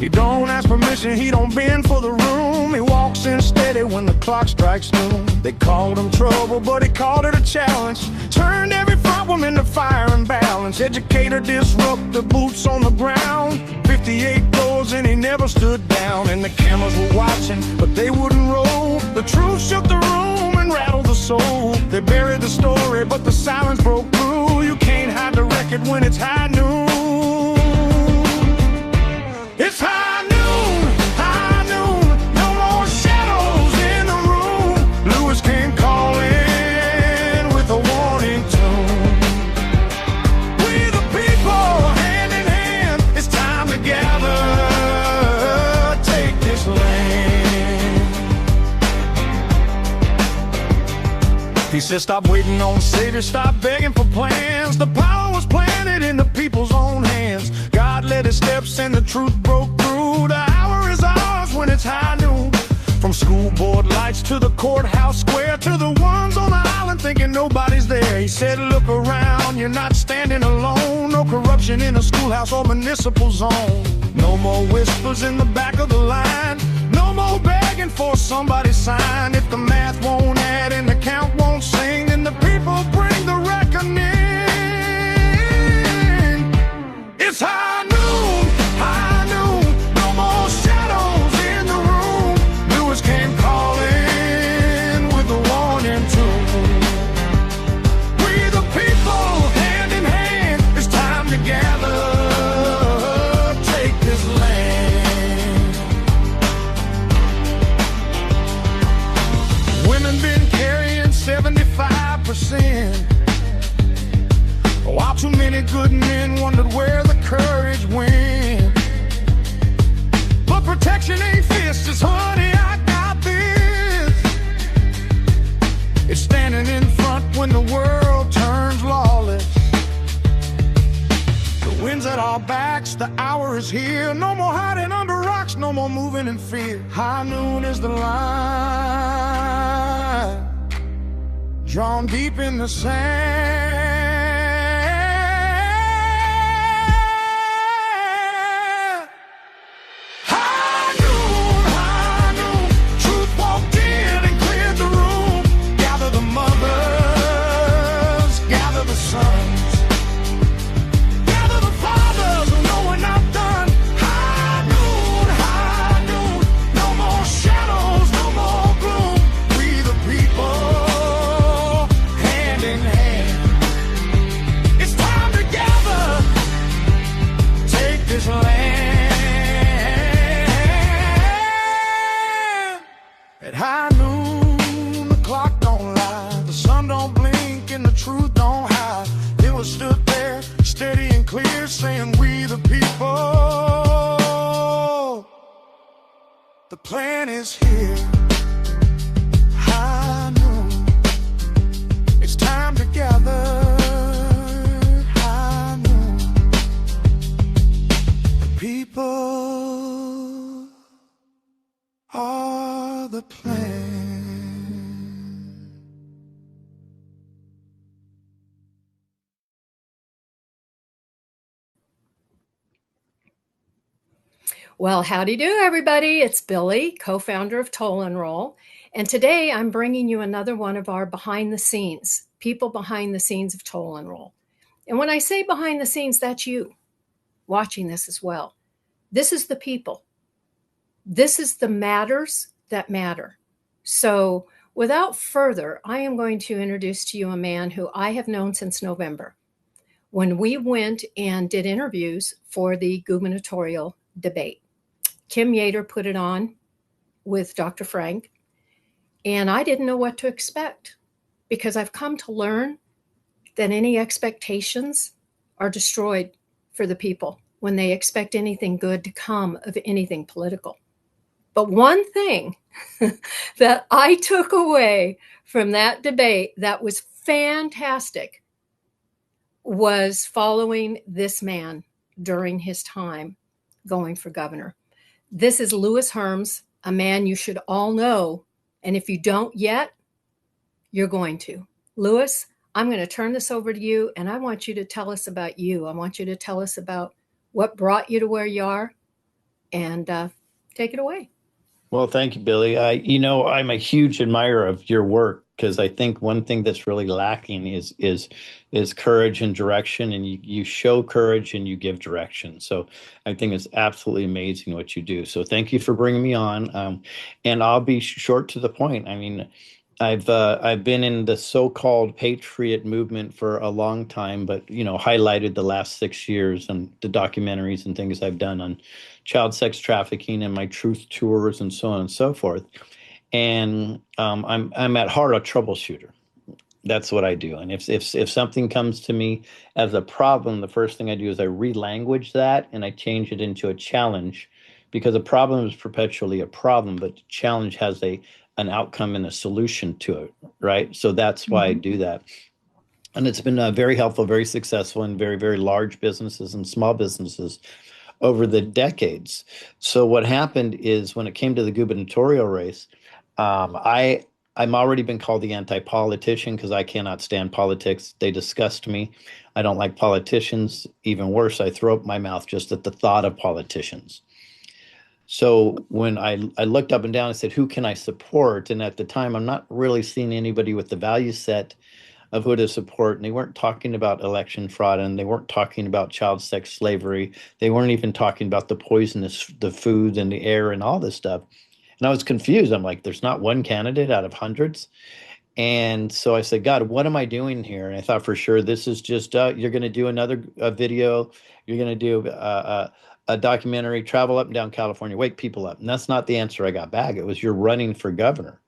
He don't ask permission, he don't bend for the room. He walks in steady when the clock strikes noon. They called him trouble, but he called it a challenge. Turned every problem into fire and balance. Educator, disruptor, boots on the ground. 58 doors and he never stood down. And the cameras were watching, but they wouldn't roll. The truth shook the room and rattled the soul. They buried the story, but the silence broke through. You can't hide the record when it's high noon. It's high noon, no more shadows in the room. Lewis came calling with a warning tune. We the people, hand in hand, it's time to gather, take this land. He said, stop waiting on saviors, stop begging for plans. The power was planted in the people's own hands. God led his steps and the truth broke through. The hour is ours when it's high noon. From school board lights to the courthouse square, to the ones on the island thinking nobody's there. He said, look around, you're not standing alone. No corruption in a schoolhouse or municipal zone. No more whispers in the back of the line. No more begging for somebody's sign. If the math won't add and the count won't sing, then the people bring the reckoning. It's high noon, no more shadows in the room. Lewis came calling with a warning tune. We the people, hand in hand, it's time to gather, take this land. Women been carrying 75%. While too many good men wondered where the courage went. But protection ain't fists, it's honey, I got this. It's standing in front when the world turns lawless. The wind's at our backs, the hour is here. No more hiding under rocks, no more moving in fear. High noon is the line, drawn deep in the sand. At high noon, the clock don't lie, the sun don't blink and the truth don't hide. It was stood there, steady and clear, saying we the people, the plan is here. High noon, it's time to gather. High noon, the people are the plan. Well, howdy do, everybody. It's Billie, co-founder of Toll and Roll. And today I'm bringing you another one of our behind the scenes, people behind the scenes of Toll and Roll. And when I say behind the scenes, that's you watching this as well. This is the people. This is the matters that matter. So without further, I am going to introduce to you a man who I have known since November, when we went and did interviews for the gubernatorial debate. Kim Yater put it on with Dr. Frank, and I didn't know what to expect, because I've come to learn that any expectations are destroyed for the people when they expect anything good to come of anything political. But one thing that I took away from that debate that was fantastic was following this man during his time going for governor. This is Lewis Herms, a man you should all know. And if you don't yet, you're going to. Lewis, I'm going to turn this over to you, and I want you to tell us about you. I want you to tell us about what brought you to where you are and take it away. Well, thank you, Billy. I'm a huge admirer of your work because I think one thing that's really lacking is courage and direction, and you show courage and you give direction. So I think it's absolutely amazing what you do. So thank you for bringing me on. And I'll be short to the point. I mean, I've been in the so-called patriot movement for a long time, but highlighted the last 6 years and the documentaries and things I've done on child sex trafficking and my truth tours and so on and so forth. And I'm at heart a troubleshooter. That's what I do. And if something comes to me as a problem, the first thing I do is I relanguage that and I change it into a challenge, because a problem is perpetually a problem, but challenge has an outcome and a solution to it, right? So that's why I do that. And it's been very helpful, very successful in very, very large businesses and small businesses over the decades. So what happened is when it came to the gubernatorial race, I'm already been called the anti-politician because I cannot stand politics. They disgust me. I don't like politicians. Even worse, I throw up my mouth just at the thought of politicians. So when I looked up and down, I said, who can I support? And at the time, I'm not really seeing anybody with the value set of who to support. And they weren't talking about election fraud, and they weren't talking about child sex slavery. They weren't even talking about the food and the air and all this stuff. And I was confused. I'm like, there's not one candidate out of hundreds. And so I said, God, what am I doing here? And I thought for sure, this is just, you're going to do another video. You're going to do a documentary, travel up and down California, wake people up. And that's not the answer I got back. It was, you're running for governor.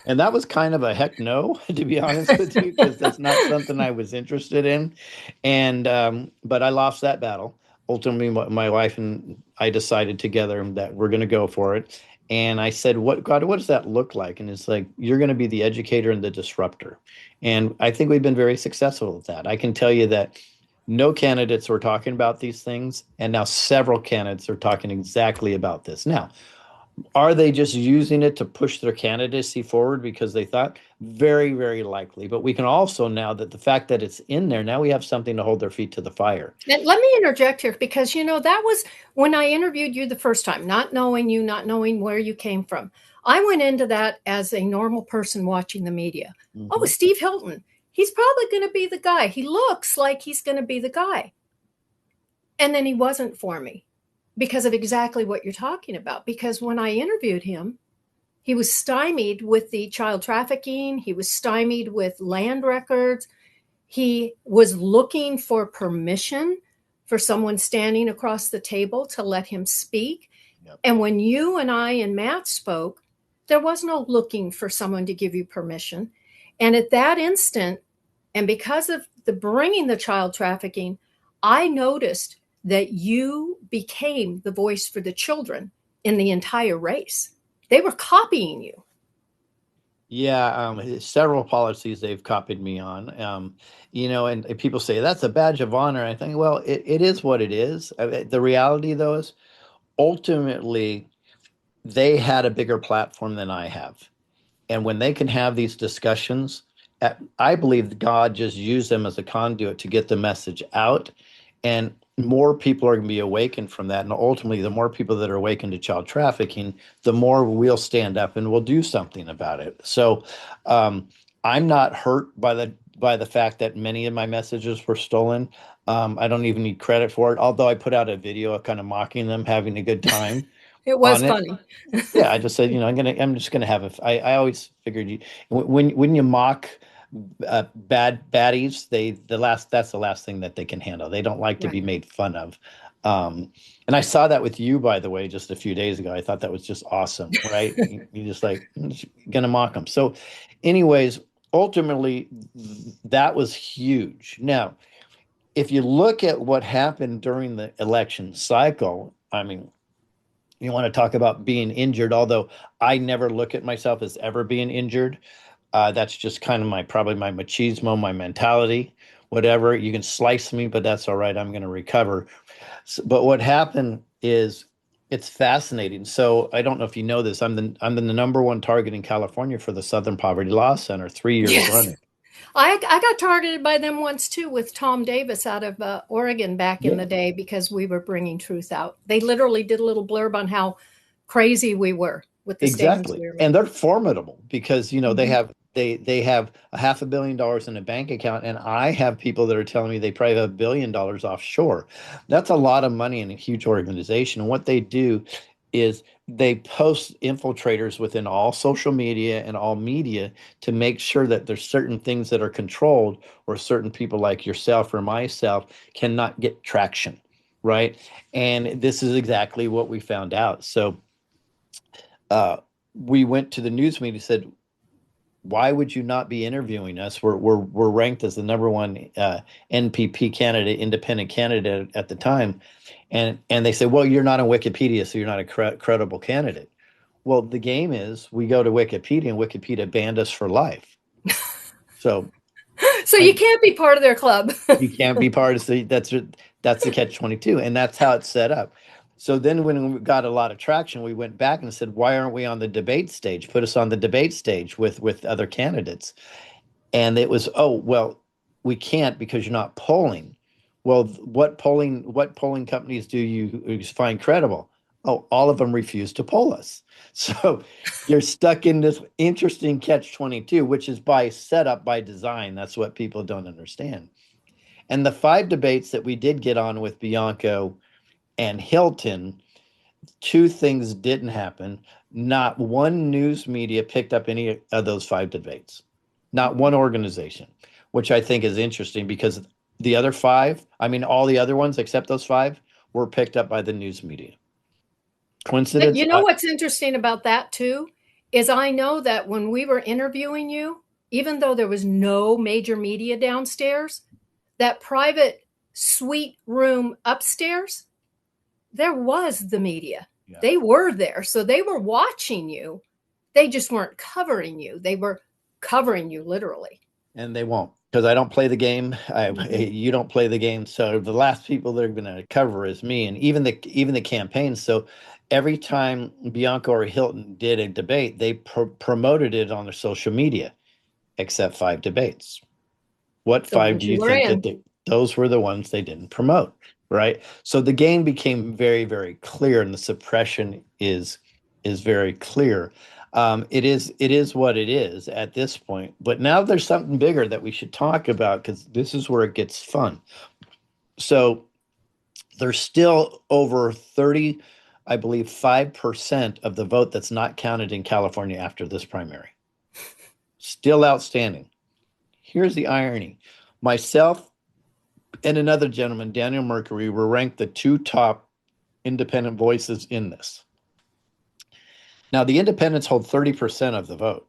And that was kind of a heck no, to be honest with you, because that's not something I was interested in. And but I lost that battle. Ultimately, my wife and I decided together that we're going to go for it. And I said, God, what does that look like? And it's like, you're going to be the educator and the disruptor. And I think we've been very successful at that. I can tell you that no candidates were talking about these things, and now several candidates are talking exactly about this. Now, are they just using it to push their candidacy forward because they thought? Very, very likely. But we can also, now that the fact that it's in there, now we have something to hold their feet to the fire. And let me interject here, because, that was when I interviewed you the first time, not knowing you, not knowing where you came from. I went into that as a normal person watching the media. Mm-hmm. Oh, Steve Hilton. He's probably going to be the guy. He looks like he's going to be the guy. And then he wasn't for me, because of exactly what you're talking about. Because when I interviewed him, he was stymied with the child trafficking. He was stymied with land records. He was looking for permission for someone standing across the table to let him speak. Yep. And when you and I and Matt spoke, there was no looking for someone to give you permission. And at that instant, and because of the bringing the child trafficking, I noticed that you became the voice for the children in the entire race. They were copying you. Yeah, several policies they've copied me on. And people say that's a badge of honor. I think, well, it is what it is. The reality, though, is ultimately they had a bigger platform than I have. And when they can have these discussions, I believe God just used them as a conduit to get the message out. And more people are going to be awakened from that. And ultimately, the more people that are awakened to child trafficking, the more we'll stand up and we'll do something about it. So I'm not hurt by the fact that many of my messages were stolen. I don't even need credit for it, although I put out a video kind of mocking them, having a good time. It was funny. Yeah, I just said, I'm just gonna have I always figured when you mock baddies, that's the last thing that they can handle. They don't like to be made fun of. And I saw that with you, by the way, just a few days ago. I thought that was just awesome, right? You just like, I'm just gonna mock them. So anyways, ultimately that was huge. Now, if you look at what happened during the election cycle, I mean, you want to talk about being injured, although I never look at myself as ever being injured. That's just kind of probably my machismo, my mentality, whatever. You can slice me, but that's all right. I'm going to recover. So, but what happened is, it's fascinating. So I don't know if you know this. I'm the number one target in California for the Southern Poverty Law Center, 3 years running. I got targeted by them once too with Tom Davis out of Oregon back in Yeah, the day because we were bringing truth out. They literally did a little blurb on how crazy we were with the statements exactly. we were And making. they're formidable because, they Hmm. have they have a $500 million in a bank account, and I have people that are telling me they probably have $1 billion offshore. That's a lot of money in a huge organization. And what they do is they post infiltrators within all social media and all media to make sure that there's certain things that are controlled, or certain people like yourself or myself cannot get traction, right? And this is exactly what we found out. So uh, we went to the news media and said, why would you not be interviewing us? We're ranked as the number one NPP candidate, independent candidate at the time, and they said, well, you're not on Wikipedia, so you're not a credible candidate. Well, the game is we go to Wikipedia, and Wikipedia banned us for life. So So you I, can't be part of their club. you can't be part of that's the catch 22, and that's how it's set up. So then when we got a lot of traction, we went back and said, why aren't we on the debate stage? Put us on the debate stage with other candidates. And it was, oh, well, we can't because you're not polling. Well, what polling companies do you find credible? Oh, all of them refuse to poll us. So you're stuck in this interesting catch 22, which is by set up by design. That's what people don't understand. And the 5 debates that we did get on with Bianco and Hilton, two things didn't happen. Not one news media picked up any of those 5 debates, not one organization, which I think is interesting because the other five, I mean, all the other ones except those five, were picked up by the news media. But Coincidence? you know what's interesting about that too is I know that when we were interviewing you, even though there was no major media downstairs, that private suite room upstairs, there was the media. Yeah. They were there. So they were watching you. They just weren't covering you. They were covering you literally. And they won't because I don't play the game. Mhm. You don't play the game. So the last people that are going to cover is me, and even the campaign. So every time Bianco or Hilton did a debate, they promoted it on their social media, except 5 debates. What The five ones do you you were think that in. those were the ones they didn't promote, right? So the game became very, very clear, and the suppression is very clear. It is what it is at this point. But now there's something bigger that we should talk about because this is where it gets fun. So there's still over 30, I believe, 5% of the vote that's not counted in California after this primary. Still outstanding. Here's the irony. Myself and another gentleman, Daniel Mercury, were ranked the two top independent voices in this. Now, the independents hold 30% of the vote.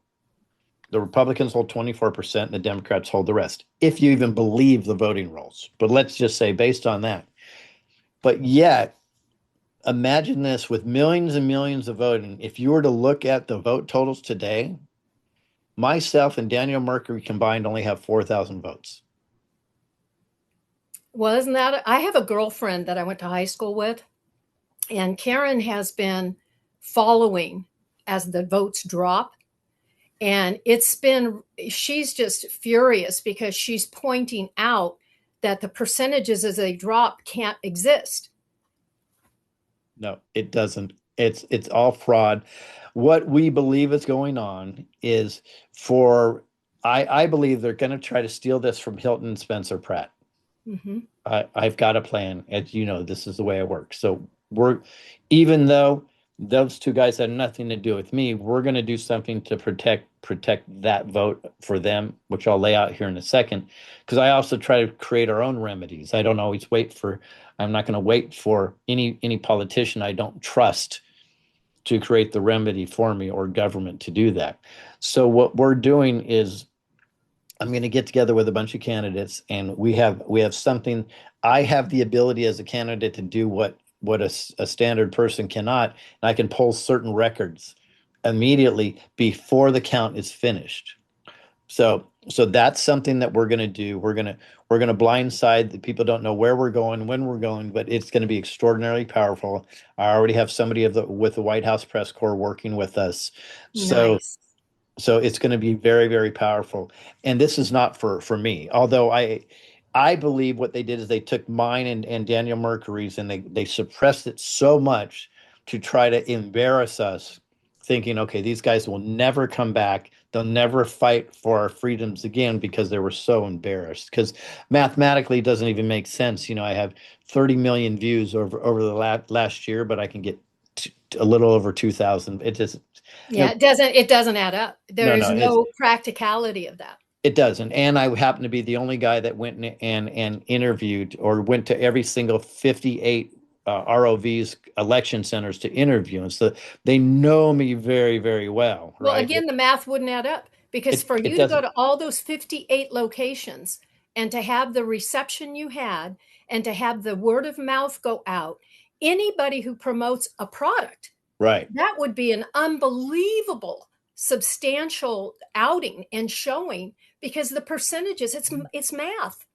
The Republicans hold 24%, and the Democrats hold the rest, if you even believe the voting rolls. But let's just say based on that. But yet, imagine this with millions and millions of voting. If you were to look at the vote totals today, myself and Daniel Mercury combined only have 4,000 votes. Well, isn't that? I have a girlfriend that I went to high school with, and Karen has been following as the votes drop. And she's just furious because she's pointing out that the percentages as they drop can't exist. No, it doesn't. It's all fraud. What we believe is going on is for I believe they're going to try to steal this from Hilton and Spencer Pratt. Mm-hmm. I've got a plan. As you know, this is the way I work. So even though those two guys had nothing to do with me, we're going to do something to protect that vote for them, which I'll lay out here in a second. Because I also try to create our own remedies. I don't always wait for. I'm not going to wait for any politician I don't trust to create the remedy for me or government to do that. So what we're doing is I'm going to get together with a bunch of candidates, and we have something. I have the ability as a candidate to do what a standard person cannot, and I can pull certain records immediately before the count is finished. So that's something that we're going to do. We're going to blindside the people. Don't know where we're going, when we're going, but it's going to be extraordinarily powerful. I already have somebody with the White House press corps working with us. So Nice. So it's going to be very, very powerful. And this is not for me, although I believe what they did is they took mine and Daniel Mercury's and they suppressed it so much to try to embarrass us, thinking, okay, these guys will never come back. They'll never fight for our freedoms again because they were so embarrassed. Because mathematically, it doesn't even make sense. I have 30 million views over the last year, but I can get a little over 2,000. It just, you Yeah, know, it doesn't add up. There no, is no, no practicality of that. it doesn't. And I happen to be the only guy that went and interviewed or went to every single 58 ROVs election centers to interview. And so they know me very, very well, Well, right? again, the math wouldn't add up because for It you to go doesn't. to all those 58 locations and to have the reception you had and to have the word of mouth go out, anybody who promotes a product, Right. that would be an unbelievable substantial outing and showing because the percentages, it's math.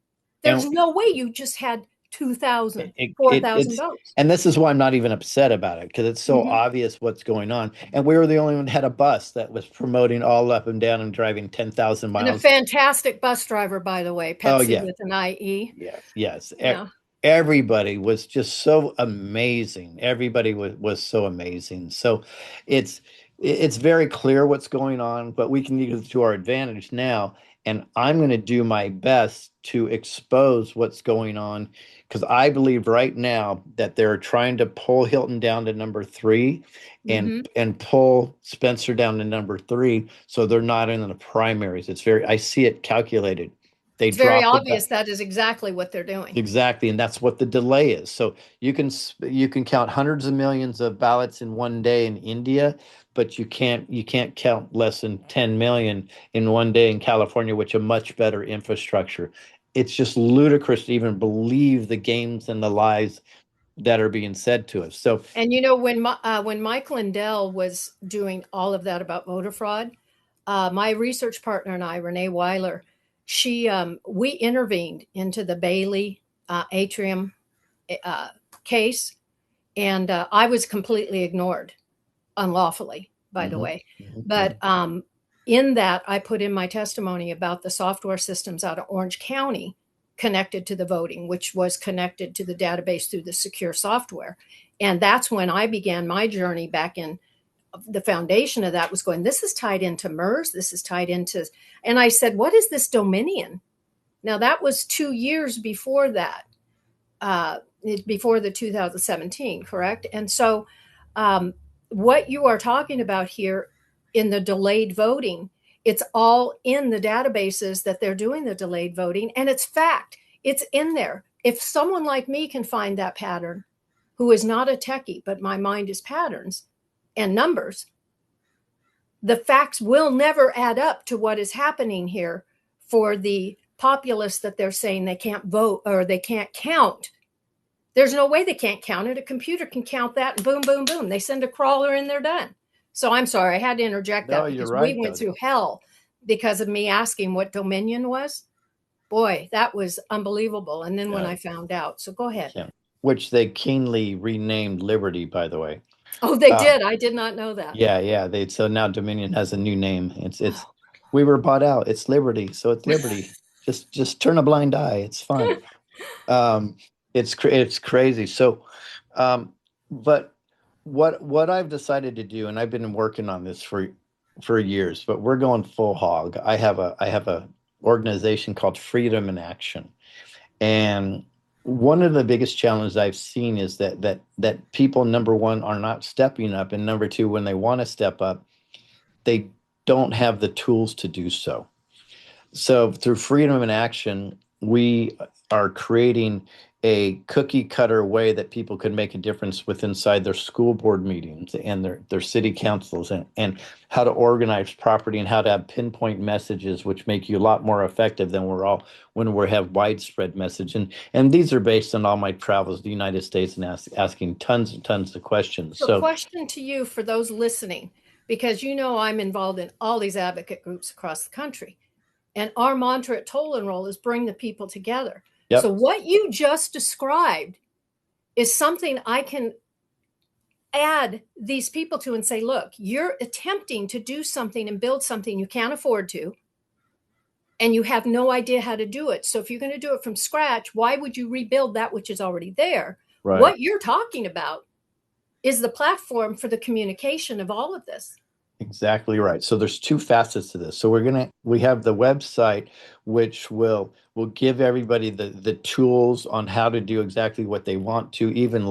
There's And no way you just had 2,000, it's 4,000 votes. and this is why I'm not even upset about it, because it's so Mhm. obvious what's going on. And we were the only one that had a bus that was promoting all up and down and driving 10,000 And a miles. fantastic bus driver, by the way, Oh Pepsi yeah. with an IE. Yes, yes. Yeah. Everybody was just so amazing. Everybody was so amazing. So it's it's very clear what's going on, but we can use it to our advantage now. And I'm going to do my best to expose what's going on because I believe right now that they're trying to pull Hilton down to number three Hmm. and pull Spencer down to number three, so they're not in the primaries. I see it calculated. They It's very dropped the obvious that is exactly what they're doing. exactly, and that's what the delay is. So you can count hundreds of millions of ballots in one day in India, but you can't count less than 10 million in one day in California, which a much better infrastructure. It's just ludicrous to even believe the games and the lies that are being said to us. So And when Mike Lindell was doing all of that about voter fraud, my research partner and I, Renee Weiler, we intervened into the Bailey Atrium uh, case, and I was completely ignored, unlawfully, by the mhm, way. mhm, But in that, I put in my testimony about the software systems out of Orange County connected to the voting, which was connected to the database through the secure software. And that's when I began my journey back in. The foundation of that was going, this is tied into MERS, this is tied into, and I said, what is this Dominion? Now, that was 2 years before that, uh, before the 2017, correct? And so, um, what you are talking about here in the delayed voting, it's all in the databases that they're doing the delayed voting, and it's fact. It's in there. If someone like me can find that pattern, who is not a techie, but my mind is patterns and numbers, the facts will never add up to what is happening here for the populace that they're saying they can't vote or they can't count. There's no way they can't count it. A computer can count that and boom, boom, boom. They send a crawler and they're done. So I'm sorry, I had to interject no, that you're because we right went though. through hell because of me asking what Dominion was. Boy, that was unbelievable. And then when Yeah, I found out, so go ahead. yeah. Which they keenly renamed Liberty, by the way. Oh, they Um, did. I did not know that. Yeah, yeah. They so now Dominion has a new name. It's we were bought out. It's Liberty, so it's Liberty. Just turn a blind eye. It's fine. Um, it's crazy. So, but what I've decided to do, and I've been working on this for years, but we're going full hog. I have a organization called Freedom in Action, and one of the biggest challenges I've seen is that people, number one, are not stepping up, and number two, when they want to step up, they don't have the tools to do so. So through Freedom in Action, we are creating a cookie cutter way that people can make a difference with inside their school board meetings and their city councils, and how to organize property and how to have pinpoint messages which make you a lot more effective than when we have widespread message. And these are based on all my travels to the United States and asking tons and tons of questions. So, So question to you for those listening, because I'm involved in all these advocate groups across the country. And our mantra at Toll and Roll is bring the people together. So, yep. what you just described is something I can add these people to and say, look, you're attempting to do something and build something you can't afford to, and you have no idea how to do it. So if you're going to do it from scratch, why would you rebuild that which is already there? Right. What you're talking about is the platform for the communication of all of this. Exactly right. So there's two facets to this. So we have the website, which will give everybody the tools on how to do exactly what they want to, even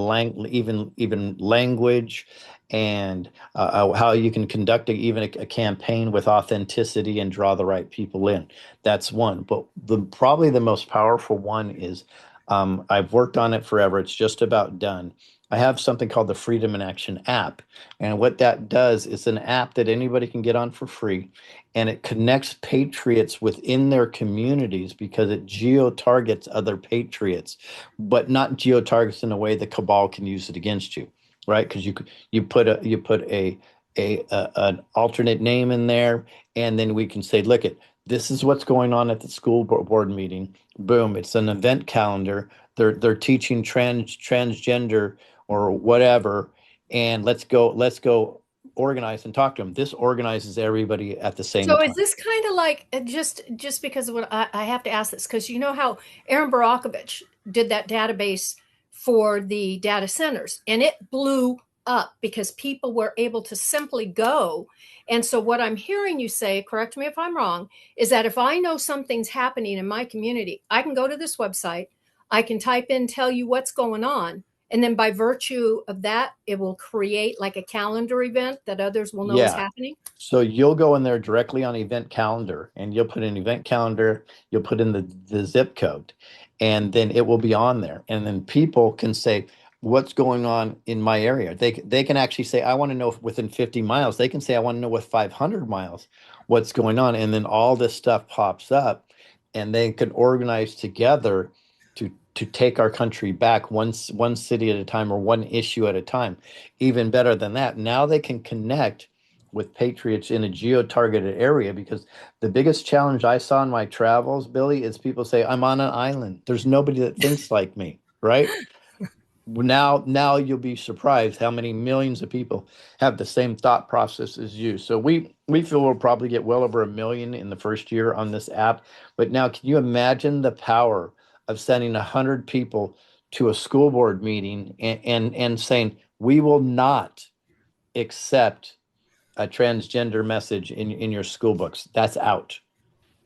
language, and how you can conduct even a campaign with authenticity and draw the right people in. That's one. But probably the most powerful one is, I've worked on it forever. It's just about done. I have something called the Freedom in Action app. And what that does is an app that anybody can get on for free, and it connects patriots within their communities because it geo-targets other patriots, but not geo-targets in a way the cabal can use it against you, right? Because you put an alternate name in there, and then we can say, look, this is what's going on at the school board meeting. Boom! It's an event calendar. They're teaching transgender or whatever, and let's go organize and talk to them. This organizes everybody at the same So time. is this kind of like, just because of what I have to ask this, because you know how Aaron Barakovich did that database for the data centers, and it blew up because people were able to simply go. And so what I'm hearing you say, correct me if I'm wrong, is that if I know something's happening in my community, I can go to this website, I can type in, tell you what's going on, and then by virtue of that, it will create like a calendar event that others will know is happening. So you'll go in there directly on event calendar, and you'll put in event calendar, you'll put in the zip code, and then it will be on there. And then people can say, what's going on in my area? They can actually say, I want to know within 50 miles. They can say, I want to know with 500 miles what's going on. And then all this stuff pops up, and they can organize together to take our country back one city at a time, or one issue at a time. Even better than that, now they can connect with patriots in a geo-targeted area, because the biggest challenge I saw in my travels, Billy, is people say, I'm on an island. There's nobody that thinks like me, right? Now you'll be surprised how many millions of people have the same thought process as you. So we feel we'll probably get well over 1 million in the first year on this app. But now, can you imagine the power of sending 100 people to a school board meeting and saying, we will not accept a transgender message in your school books. That's out.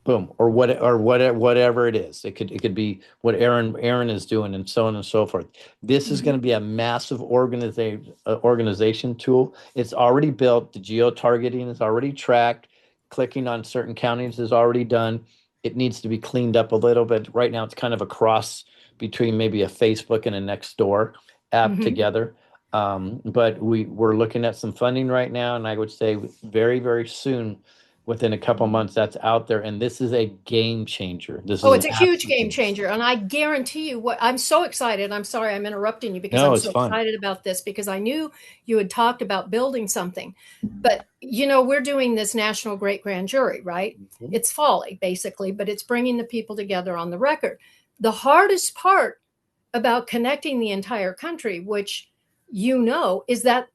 Boom. Or whatever it is. It could be what Aaron is doing, and so on and so forth. This is going to be a massive organization tool. It's already built. The geo-targeting is already tracked. Clicking on certain counties is already done. It needs to be cleaned up a little bit. Right now, it's kind of a cross between maybe a Facebook and a Nextdoor app together. But we're looking at some funding right now, and I would say very, very soon, within a couple months, that's out there. And this is a game changer. It's a huge game changer. And I guarantee you, I'm so excited. I'm sorry I'm interrupting you, because I'm so excited about this, because I knew you had talked about building something. But, we're doing this national great grand jury, right? It's folly, basically, but it's bringing the people together on the record. The hardest part about connecting the entire country, which is that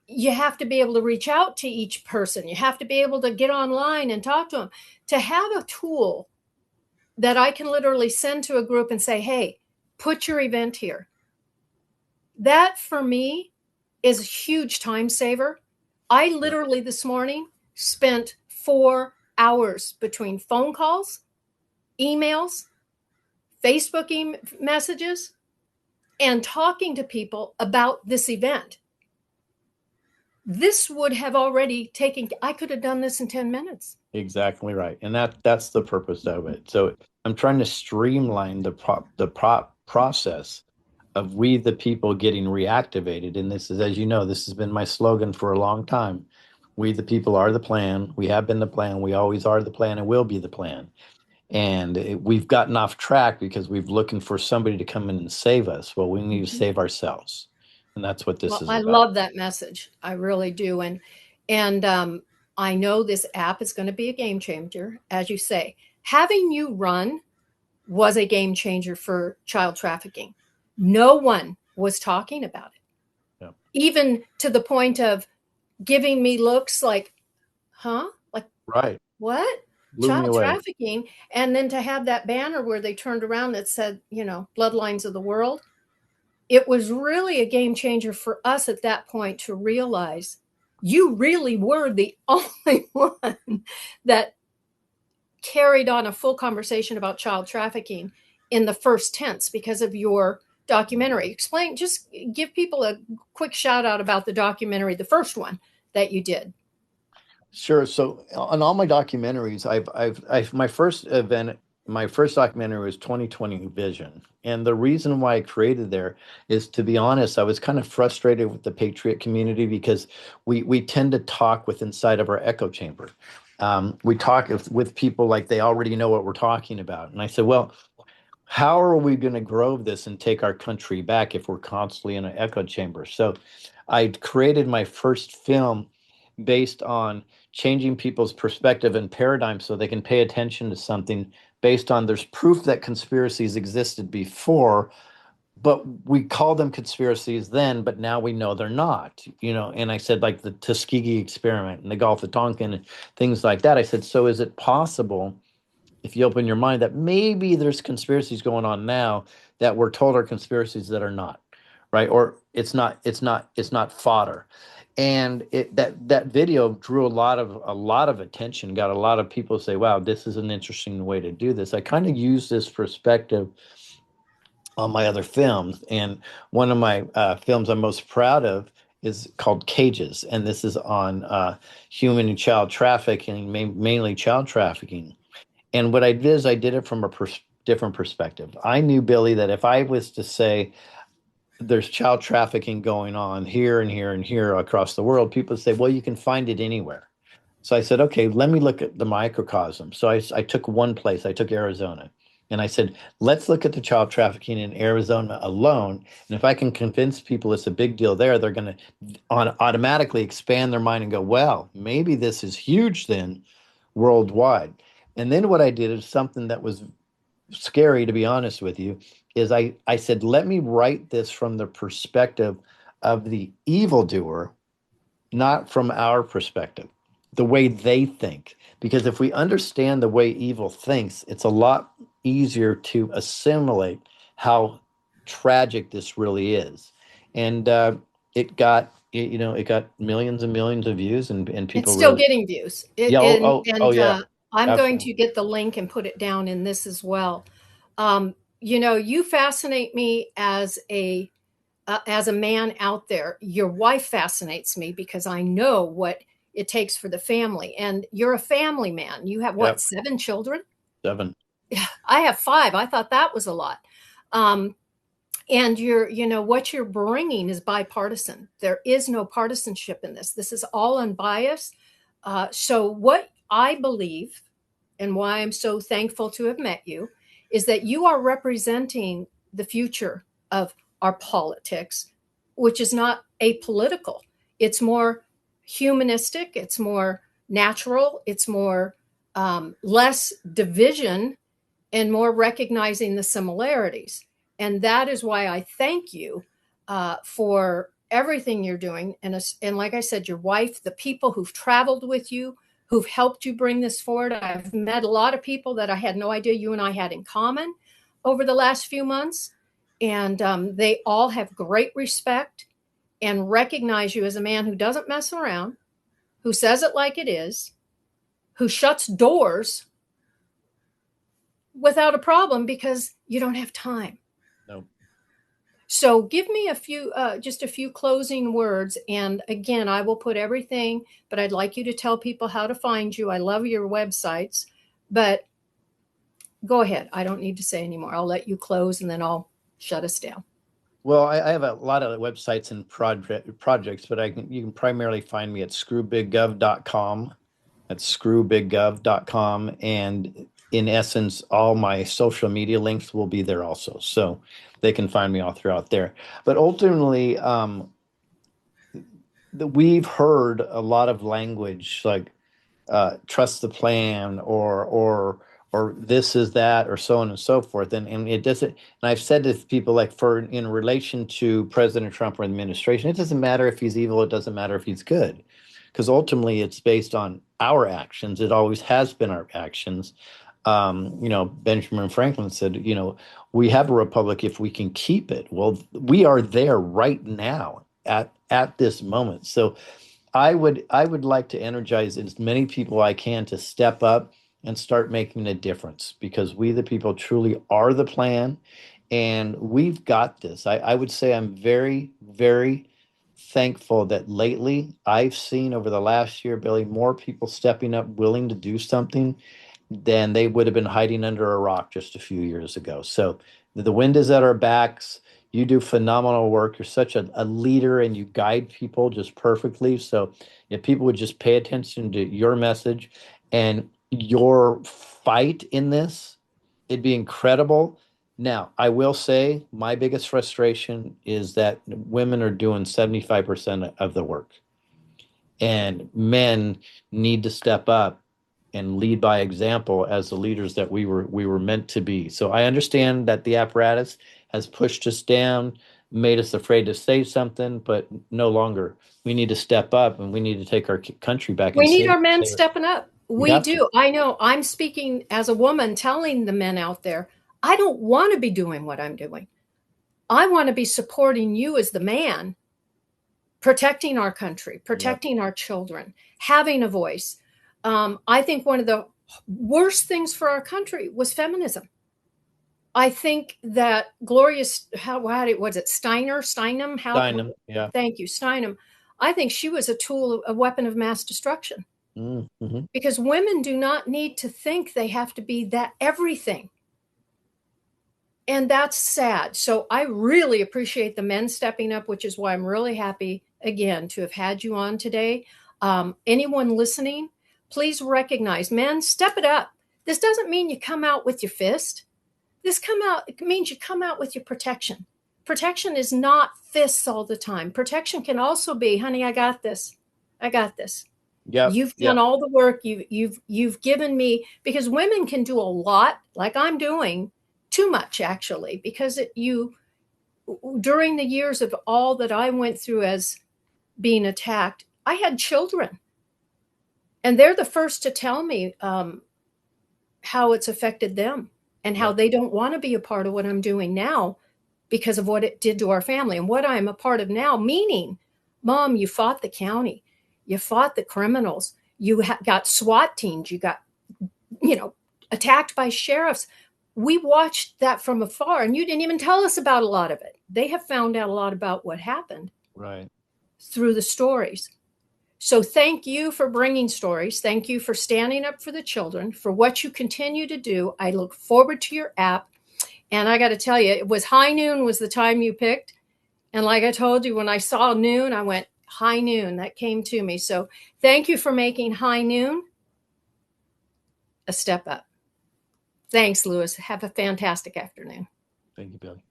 you have to be able to reach out to each person. You have to be able to get online and talk to them. To have a tool that I can literally send to a group and say, hey, put your event here. That for me is a huge time saver. I literally this morning spent 4 hours between phone calls, emails, Facebook messages, and talking to people about this event. This would have already I could have done this in 10 minutes. Exactly right. And that's the purpose of it. So I'm trying to streamline the process of we the people getting reactivated. And this is, as you know, this has been my slogan for a long time. We the people are the plan. We have been the plan. We always are the plan, and will be the plan. And we've gotten off track because we've looking for somebody to come in and save us. Well, we need to save ourselves. And that's what this is about. I love that message. I really do. And I know this app is going to be a game changer, as you say. Having you run was a game changer for child trafficking. No one was talking about it. Yeah. even to the point of giving me looks like, huh? Like, Right. what? Blew me Child away. trafficking. And then to have that banner where they turned around that said, Bloodlines of the World. It was really a game changer for us at that point to realize you really were the only one that carried on a full conversation about child trafficking in the first tense because of your documentary. Explain, just give people a quick shout out about the documentary, the first one that you did. Sure. So on all my documentaries, my first documentary was 2020 Vision. And the reason why I created there is, to be honest, I was kind of frustrated with the Patriot community because we tend to talk with inside of our echo chamber. We talk with people like they already know what we're talking about. And I said, well, how are we going to grow this and take our country back if we're constantly in an echo chamber? So I created my first film based on changing people's perspective and paradigm so they can pay attention to something based on there's proof that conspiracies existed before, but we called them conspiracies then, but now we know they're not, and I said, like the Tuskegee experiment and the Gulf of Tonkin and things like that. I said, so is it possible, if you open your mind, that maybe there's conspiracies going on now that we're told are conspiracies that are not, right? Or it's not fodder. And that video drew a lot of attention, got a lot of people to say, wow, this is an interesting way to do this. I kind of use this perspective on my other films. And one of my films I'm most proud of is called Cages. And this is on human and child trafficking, mainly child trafficking. And what I did is I did it from a different perspective. I knew, Billy, that if I was to say there's child trafficking going on here and here and here across the world, people say, well, you can find it anywhere. So I said, okay, let me look at the microcosm. So I took one place, I took Arizona. And I said, let's look at the child trafficking in Arizona alone. And if I can convince people it's a big deal there, they're going to automatically expand their mind and go, well, maybe this is huge then worldwide. And then what I did is something that was scary, to be honest with you, is I said, let me write this from the perspective of the evildoer, not from our perspective, the way they think. Because if we understand the way evil thinks, it's a lot easier to assimilate how tragic this really is. And it got millions and millions of views, and It's people still really, getting views. yeah, yeah, I'm going absolutely. to get the link and put it down in this as well. You fascinate me as a man out there. Your wife fascinates me because I know what it takes for the family. And you're a family man. You have what, Yep, 7 children? 7. I have 5. I thought that was a lot. Um, and what you're bringing is bipartisan. There is no partisanship in this. This is all unbiased. So what I believe and why I'm so thankful to have met you is that you are representing the future of our politics, which is not apolitical. It's more humanistic, it's more natural, it's more less division and more recognizing the similarities. And that is why I thank you for everything you're doing. And like I said, your wife, the people who've traveled with you, who've helped you bring this forward. I've met a lot of people that I had no idea you and I had in common over the last few months. And they all have great respect and recognize you as a man who doesn't mess around, who says it like it is, who shuts doors without a problem because you don't have time. No. So give me just a few closing words. And again, I will put everything, but I'd like you to tell people how to find you. I love your websites, but go ahead. I don't need to say anymore. I'll let you close and then I'll shut us down. Well, I have a lot of websites and projects, but you can primarily find me at screwbiggov.com. That's screwbiggov.com. And in essence, all my social media links will be there also. So they can find me all throughout there. But ultimately, we've heard a lot of language like trust the plan, or this is that, or so on and so forth. And it doesn't, and I've said to people, like, for in relation to President Trump or the administration, it doesn't matter if he's evil, it doesn't matter if he's good, because ultimately it's based on our actions. It always has been our actions. Benjamin Franklin said, we have a republic if we can keep it. Well, we are there right now at this moment. So I would like to energize as many people I can to step up and start making a difference, because we, the people, truly are the plan, and we've got this. I would say I'm very, very thankful that lately I've seen over the last year, Billy, more people stepping up, willing to do something than they would have been hiding under a rock just a few years ago. So the wind is at our backs. You do phenomenal work. You're such a leader, and you guide people just perfectly. So if people would just pay attention to your message and your fight in this, it'd be incredible. Now, I will say my biggest frustration is that women are doing 75% of the work, and men need to step up and lead by example as the leaders that we were meant to be. So I understand that the apparatus has pushed us down, made us afraid to say something, but no longer. We need to step up, and we need to take our country back. We need our men stepping up. We do. to. I know. I'm speaking as a woman, telling the men out there, I don't want to be doing what I'm doing. I want to be supporting you as the man, protecting our country, protecting our children, having a voice. I think one of the worst things for our country was feminism. I think that Glorious, was it Steinem? Steinem, yeah. Thank you, Steinem. I think she was a weapon of mass destruction. Mm-hmm. Because women do not need to think they have to be that everything. And that's sad. So I really appreciate the men stepping up, which is why I'm really happy, again, to have had you on today. Anyone listening, please recognize, men, step it up. This doesn't mean you come out with your fist. It means you come out with your protection. Protection is not fists all the time. Protection can also be, honey, I got this. I got this. Yeah, you've done all the work. You've given me, because women can do a lot, like I'm doing, too much actually, because during the years of all that I went through as being attacked, I had children, and they're the first to tell me how it's affected them and how they don't want to be a part of what I'm doing now because of what it did to our family, and what I'm a part of now, meaning, Mom, you fought the county. You fought the criminals. You got SWAT teams. You got, attacked by sheriffs. We watched that from afar, and you didn't even tell us about a lot of it. They have found out a lot about what happened through the stories. So thank you for bringing stories. Thank you for standing up for the children, for what you continue to do. I look forward to your app. And I got to tell you, it was high noon was the time you picked. And like I told you, when I saw noon, I went, high noon, that came to me. So thank you for making high noon a step up. Thanks, Lewis. Have a fantastic afternoon. Thank you, Billy.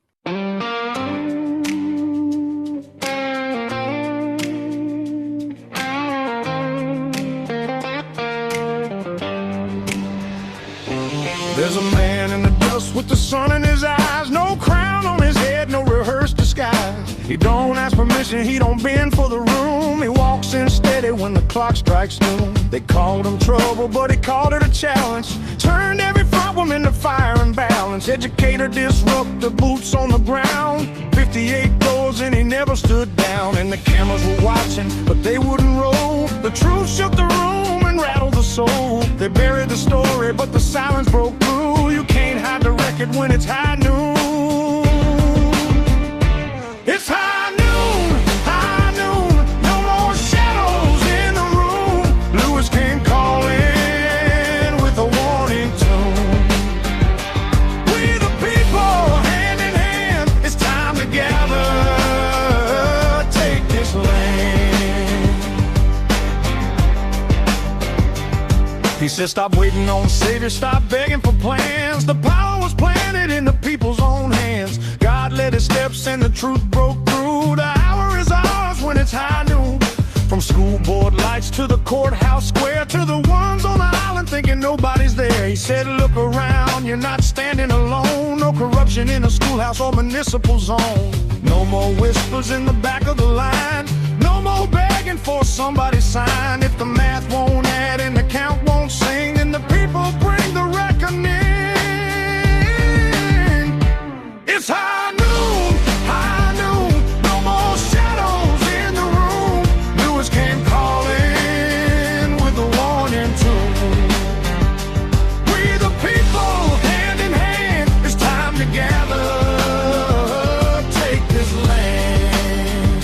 There's a man in the dust with the sun in his eyes, no crown on his head, no rehearsed disguise. He don't ask permission, he don't bend for the room. He walks in steady when the clock strikes noon. They called him trouble, but he called it a challenge. Turned every problem into fire and balance. Educator, disruptor, boots on the ground. 58 doors and he never stood down. And the cameras were watching, but they wouldn't roll. The truth shook the room and rattled the soul. They buried the story, but the silence broke through. You can't hide the record when it's high noon. It's high noon, no more shadows in the room. Lewis came calling with a warning tone. We the people, hand in hand, it's time to gather, take this land. He said, stop waiting on saviors, stop begging for plans. The power was planted in the people's own hands. God led his steps and the truth broke through. The hour is ours when it's high noon. From school board lights to the courthouse square, to the ones on the island thinking nobody's there. He said, look around, you're not standing alone. No corruption in a schoolhouse or municipal zone. No more whispers in the back of the line. No more begging for somebody's sign. If the math won't add and the count won't sing, then the people bring the reckoning. It's high noon, high noon. No more shadows in the room. Lewis came calling with a warning tune. We the people, hand in hand, it's time to gather, take this land.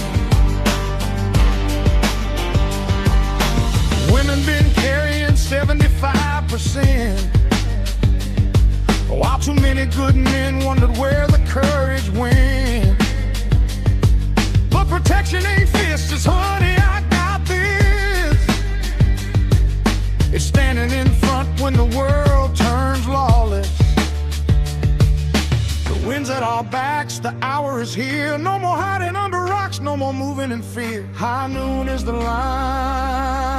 Women been carrying 75%, while too many good men wondered where the courage went. But protection ain't fists, it's honey, I got this. It's standing in front when the world turns lawless. The wind's at our backs, the hour is here. No more hiding under rocks, no more moving in fear. High noon is the line,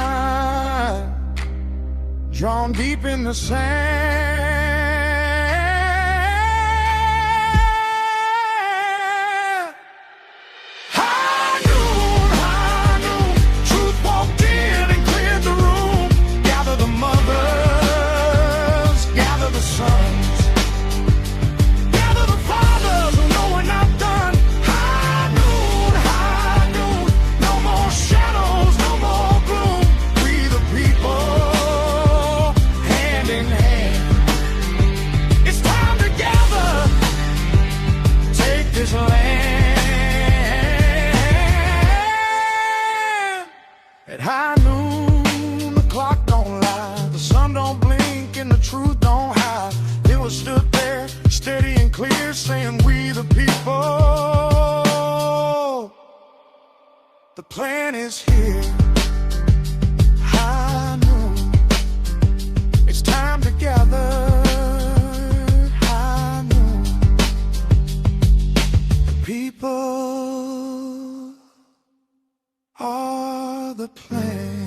drawn deep in the sand. At high noon, the clock don't lie, the sun don't blink and the truth don't hide. It was stood there, steady and clear, saying we the people, the plan is here. High noon, it's time to gather. High noon, the people are the plan.